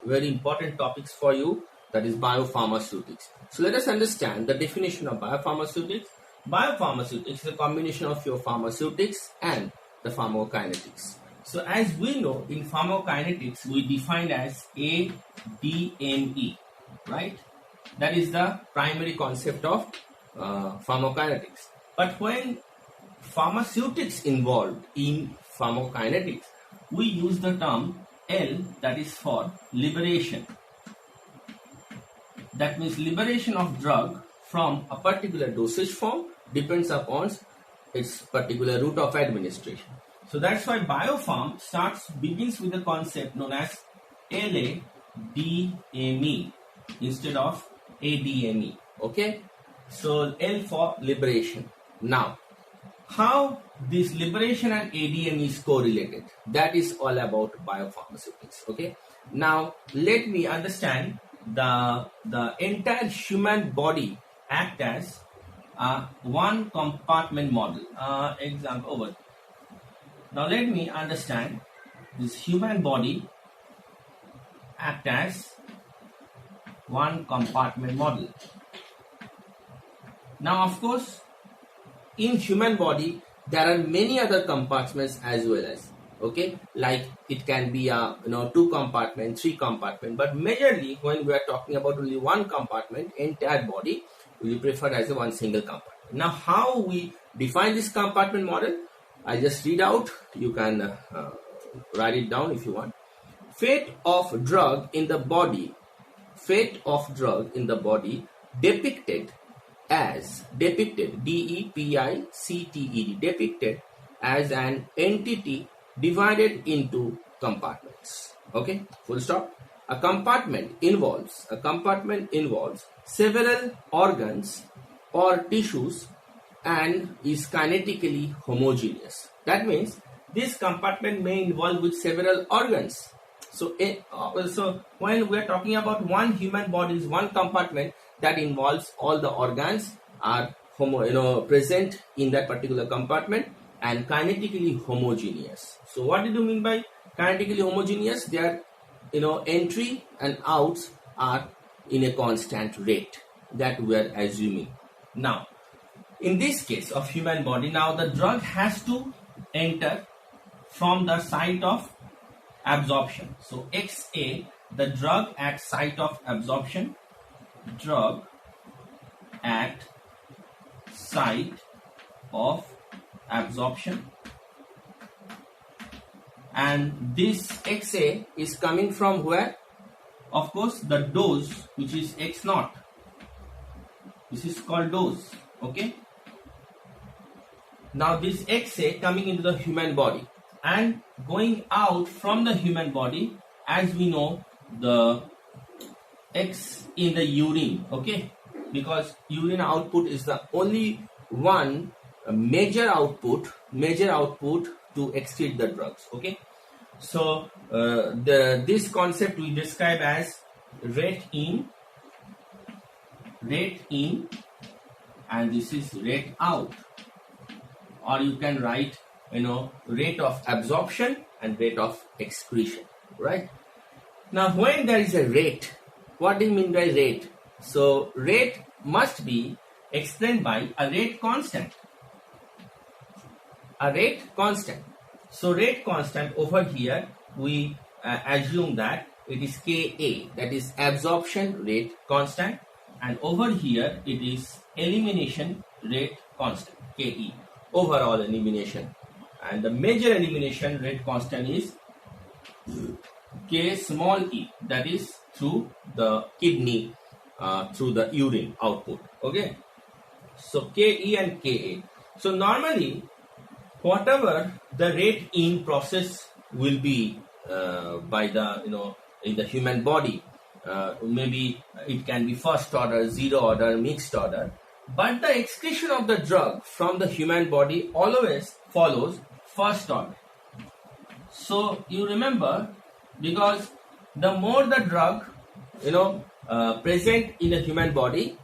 very important topics for you, that is biopharmaceutics. So let us understand the definition of biopharmaceutics. Biopharmaceutics is a combination of your pharmaceutics and the pharmacokinetics. So as we know, in pharmacokinetics we define as ADME, right? That is the primary concept of pharmacokinetics. But when pharmaceutics involved in pharmacokinetics, we use the term L, that is for liberation. That means liberation of drug from a particular dosage form depends upon its particular route of administration. So that's why biopharm begins with the concept known as LADME instead of ADME. Okay, so L for liberation. Now, how this liberation and ADME is correlated, that is all about biopharmaceutics. Okay, now let me understand the entire human body act as one compartment model. Example over. Now let me understand this human body act as one compartment model. Now of course, in human body there are many other compartments as well as, okay, like it can be a 2 compartment, 3 compartment, but majorly when we are talking about only one compartment, entire body we prefer as a one single compartment. Now how we define this compartment model, I just read out, you can write it down if you want. Fate of drug in the body, depicted DEPICTED, depicted as an entity divided into compartments. Okay, full stop. A compartment involves several organs or tissues and is kinetically homogeneous. That means this compartment may involve with several organs. So when we are talking about one human body is one compartment, that involves all the organs are present in that particular compartment and kinetically homogeneous. So what do you mean by kinetically homogeneous? Their entry and outs are in a constant rate, that we are assuming. Now in this case of human body, now the drug has to enter from the site of absorption. So XA, the drug at site of absorption, drug at site of absorption, and this XA is coming from where? Of course the dose, which is X0. This is called dose. Okay, now this XA coming into the human body and going out from the human body, as we know, the X in the urine. Okay, because urine output is the only one major output to excrete the drugs. Okay, so this concept we describe as rate in, and this is rate out, or you can write rate of absorption and rate of excretion, right? Now when there is a rate, what do you mean by rate? So rate must be explained by a rate constant. So rate constant over here we assume that it is Ka, that is absorption rate constant, and over here it is elimination rate constant, Ke, overall elimination, and the major elimination rate constant is K small e, that is through the kidney, through the urine output. Okay, so Ke and Ka. So normally whatever the rate in process will be by the in the human body, maybe it can be first order, zero order, mixed order, but the excretion of the drug from the human body always follows first order. So you remember, because the more the drug present in a human body,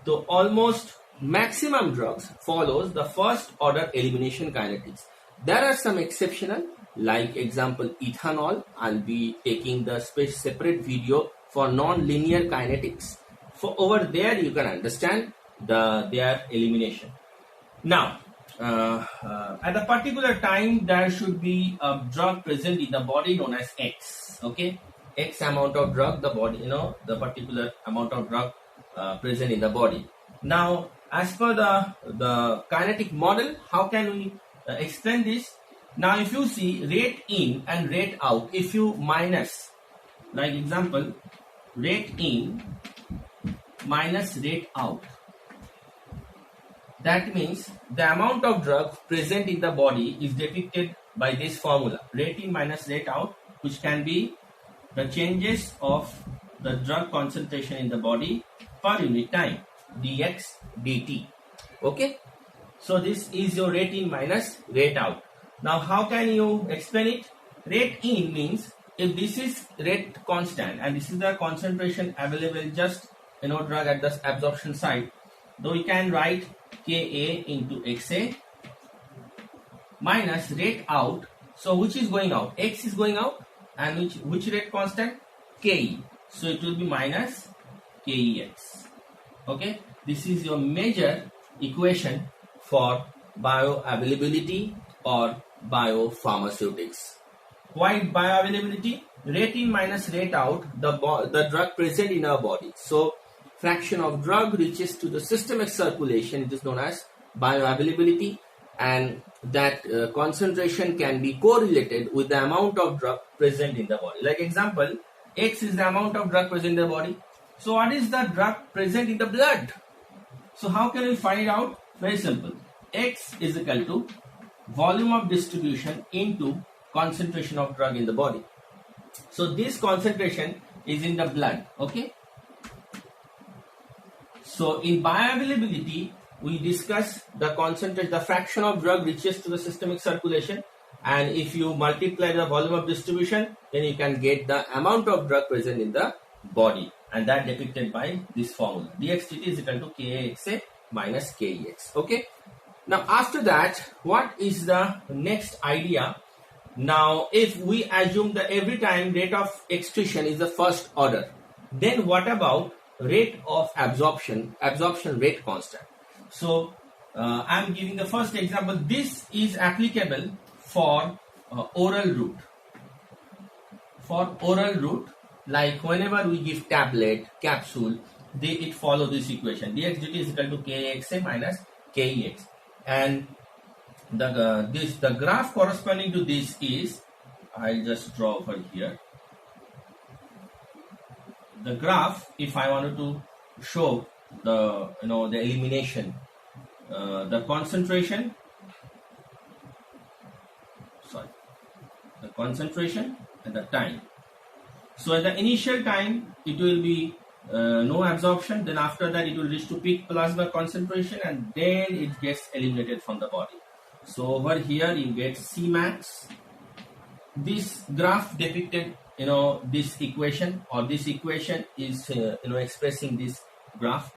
so almost maximum drugs follows the first order elimination kinetics. There are some exceptional like example ethanol. I'll be taking the separate video for non-linear kinetics. For over there you can understand their elimination. Now at a particular time there should be a drug present in the body known as X. Okay, X amount of drug, the body, the particular amount of drug present in the body. Now as per the kinetic model, how can we explain this? Now if you see rate in and rate out, if you minus, like example, rate in minus rate out, that means the amount of drug present in the body is depicted by this formula, rate in minus rate out, which can be the changes of the drug concentration in the body per unit time, dx dt. Okay, so this is your rate in minus rate out. Now how can you explain it? Rate in means if this is rate constant and this is the concentration available just drug at the absorption site, though we can write Ka into Xa minus rate out. So which is going out? X is going out, and which rate constant? Ke. So it will be minus Kex. Okay, this is your major equation for bioavailability or biopharmaceutics. Why bioavailability? Rate in minus rate out, the drug present in our body. So fraction of drug reaches to the systemic circulation, it is known as bioavailability, and that concentration can be correlated with the amount of drug present in the body. Like example, X is the amount of drug present in the body. So what is the drug present in the blood? So how can we find it out? Very simple. X is equal to volume of distribution into concentration of drug in the body. So this concentration is in the blood. Okay. So in bioavailability, we discuss the concentration, the fraction of drug reaches to the systemic circulation, and if you multiply the volume of distribution, then you can get the amount of drug present in the body, and that depicted by this formula, dx dt is equal to Kaxa minus Kex. Okay. Now after that, what is the next idea? Now if we assume that every time rate of excretion is the first order, then what about rate of absorption rate constant? So I am giving the first example. This is applicable for oral route. For oral route, like whenever we give tablet, capsule, it follow this equation, dx dt is equal to Kxa minus Kex, and the graph corresponding to this is, I'll just draw over here. The graph, if I wanted to show the the elimination, the concentration and the time. So at the initial time it will be no absorption, then after that it will reach to peak plasma concentration, and then it gets eliminated from the body. So over here you get Cmax. This graph depicted this equation, or this equation is expressing this graph.